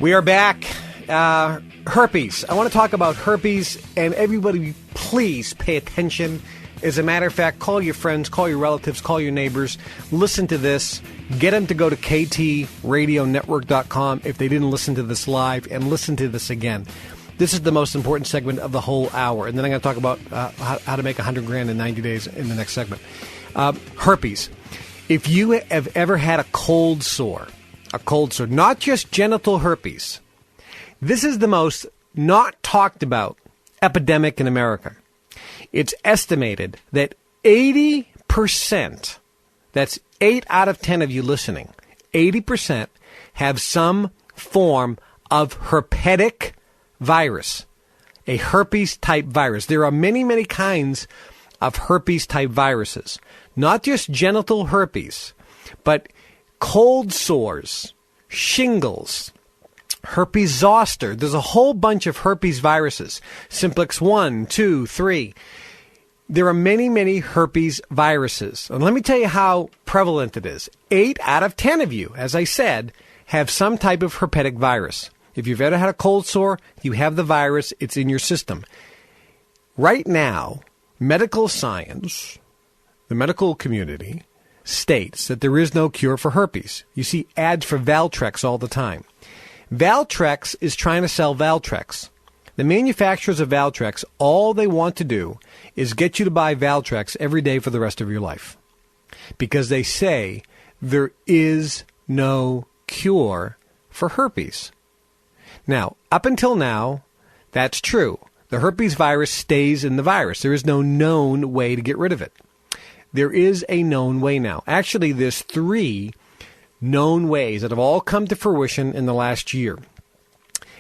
We are back. Herpes. I want to talk about herpes, and everybody, please pay attention. As a matter of fact, call your friends, call your relatives, call your neighbors. Listen to this. Get them to go to ktradionetwork.com if they didn't listen to this live, and listen to this again. This is the most important segment of the whole hour, and then I'm going to talk about how to make $100,000 in 90 days in the next segment. Herpes. If you have ever had a cold sore, not just genital herpes. This is the most not talked about epidemic in America. It's estimated that 80%, that's 8 out of 10 of you listening, 80% have some form of herpetic virus, a herpes-type virus. There are many, many kinds of herpes-type viruses, not just genital herpes, but cold sores, shingles, herpes zoster. There's a whole bunch of herpes viruses. Simplex 1, 2, 3. There are many, many herpes viruses. And let me tell you how prevalent it is. 8 out of 10 of you, as I said, have some type of herpetic virus. If you've ever had a cold sore, you have the virus. It's in your system. Right now, medical science, the medical community, states that there is no cure for herpes. You see ads for Valtrex all the time. Valtrex is trying to sell Valtrex. The manufacturers of Valtrex, all they want to do is get you to buy Valtrex every day for the rest of your life. Because they say there is no cure for herpes. Now, up until now, that's true. The herpes virus stays in the virus. There is no known way to get rid of it. There is a known way now. Actually, there's 3 known ways that have all come to fruition in the last year.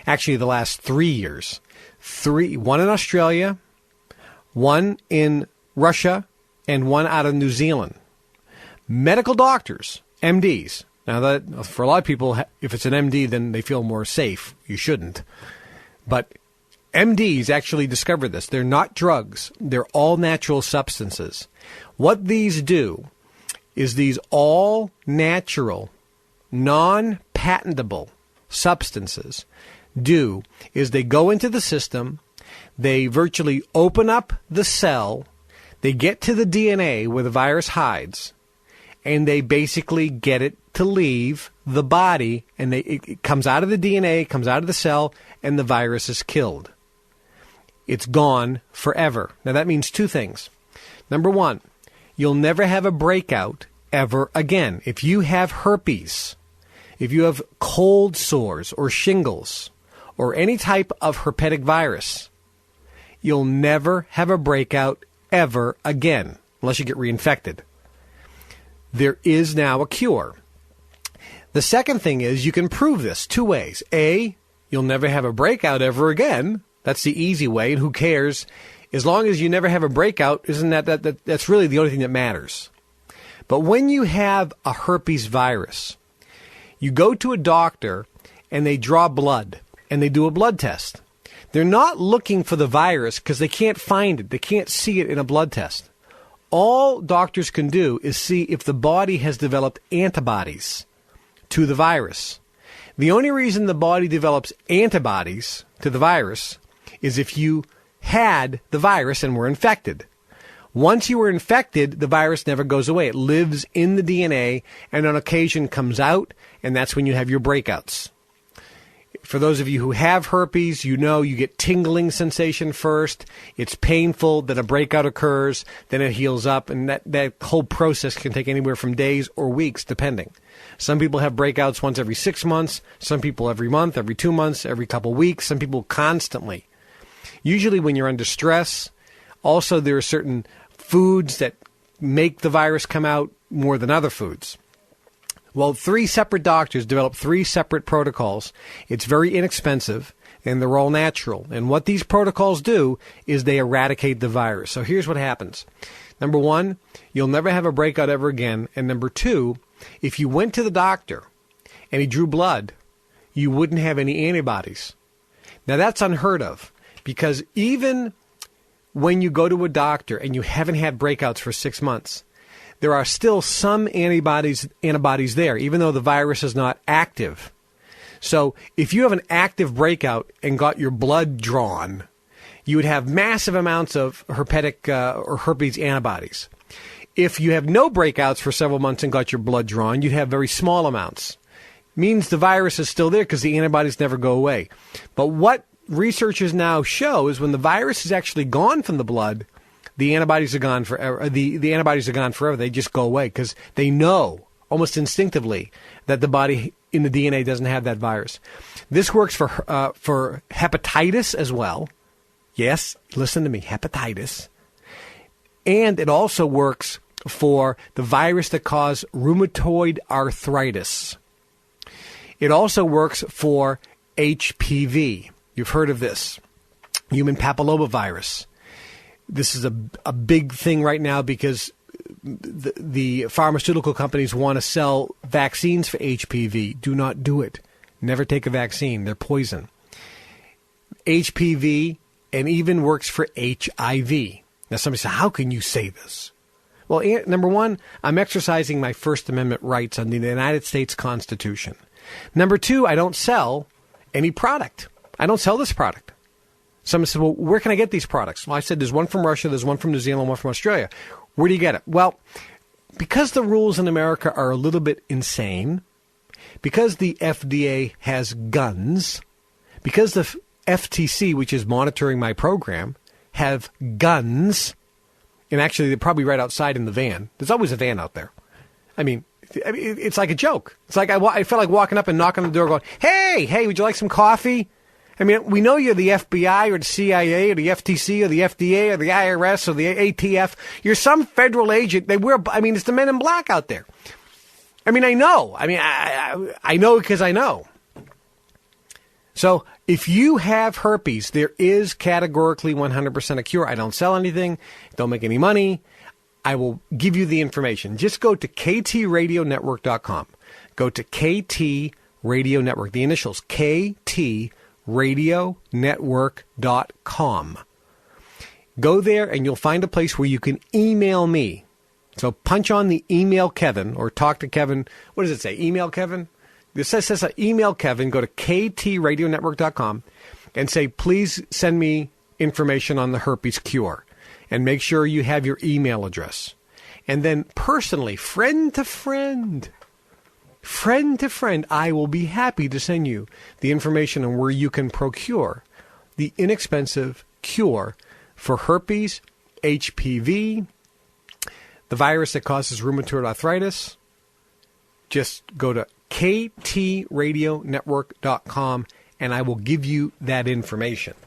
Actually, the last 3 years. 3, one in Australia, one in Russia, and one out of New Zealand. Medical doctors, MDs. Now, that for a lot of people, if it's an MD, then they feel more safe. You shouldn't. But MDs actually discovered this. They're not drugs. They're all natural substances. What these do is these all natural, non-patentable substances do is they go into the system, they virtually open up the cell, they get to the DNA where the virus hides, and they basically get it to leave the body, and it comes out of the DNA, comes out of the cell, and the virus is killed. It's gone forever. Now that means 2 things. Number 1, you'll never have a breakout ever again. If you have herpes, if you have cold sores or shingles or any type of herpetic virus, you'll never have a breakout ever again unless you get reinfected. There is now a cure. The second thing is you can prove this 2 ways. A, you'll never have a breakout ever again. That's the easy way, and who cares? As long as you never have a breakout, isn't that's really the only thing that matters. But when you have a herpes virus, you go to a doctor and they draw blood and they do a blood test. They're not looking for the virus because they can't find it. They can't see it in a blood test. All doctors can do is see if the body has developed antibodies to the virus. The only reason the body develops antibodies to the virus is if you had the virus and were infected. Once you were infected, the virus never goes away. It lives in the DNA and on occasion comes out, and that's when you have your breakouts. For those of you who have herpes, you know you get tingling sensation first. It's painful, then a breakout occurs, then it heals up, and that whole process can take anywhere from days or weeks, depending. Some people have breakouts once every 6 months, some people every month, every 2 months, every couple weeks, some people constantly. Usually when you're under stress, also there are certain foods that make the virus come out more than other foods. Well, 3 separate doctors developed 3 separate protocols. It's very inexpensive, and they're all natural. And what these protocols do is they eradicate the virus. So here's what happens. Number 1, you'll never have a breakout ever again. And number 2, if you went to the doctor and he drew blood, you wouldn't have any antibodies. Now, that's unheard of, because even when you go to a doctor and you haven't had breakouts for 6 months, there are still some antibodies there, even though the virus is not active. So if you have an active breakout and got your blood drawn, you would have massive amounts of herpetic or herpes antibodies. If you have no breakouts for several months and got your blood drawn, you'd have very small amounts. Means the virus is still there because the antibodies never go away. But what researchers now show is when the virus is actually gone from the blood, the antibodies are gone forever. The antibodies are gone forever. They just go away because they know almost instinctively that the body in the DNA doesn't have that virus. This works for hepatitis as well. Yes, listen to me, hepatitis. And it also works for the virus that causes rheumatoid arthritis. It also works for HPV. You've heard of this, human papillomavirus. This is a big thing right now because the pharmaceutical companies want to sell vaccines for HPV. Do not do it. Never take a vaccine. They're poison. HPV and even works for HIV. Now somebody says, how can you say this? Well, number one, I'm exercising my First Amendment rights under the United States Constitution. Number two, I don't sell any product. I don't sell this product. Someone said, well, where can I get these products? Well, I said, there's one from Russia, there's one from New Zealand, one from Australia. Where do you get it? Well, because the rules in America are a little bit insane, because the FDA has guns, because the FTC, which is monitoring my program, have guns, and actually they're probably right outside in the van. There's always a van out there. I mean, it's like a joke. It's like I felt like walking up and knocking on the door going, hey, would you like some coffee? I mean, we know you're the FBI or the CIA or the FTC or the FDA or the IRS or the ATF. You're some federal agent. It's the men in black out there. I mean, I know. I mean, I know because I know. So if you have herpes, there is categorically 100% a cure. I don't sell anything. Don't make any money. I will give you the information. Just go to ktradionetwork.com. Go to KT Radio Network. The initials KTradionetwork.com. Go there and you'll find a place where you can email me. So punch on the email Kevin or talk to Kevin. What does it say? Email Kevin? This says email Kevin. Go to ktradionetwork.com and say, please send me information on the herpes cure. And make sure you have your email address. And then personally, friend to friend, I will be happy to send you the information on where you can procure the inexpensive cure for herpes, HPV, the virus that causes rheumatoid arthritis. Just go to ktradionetwork.com and I will give you that information.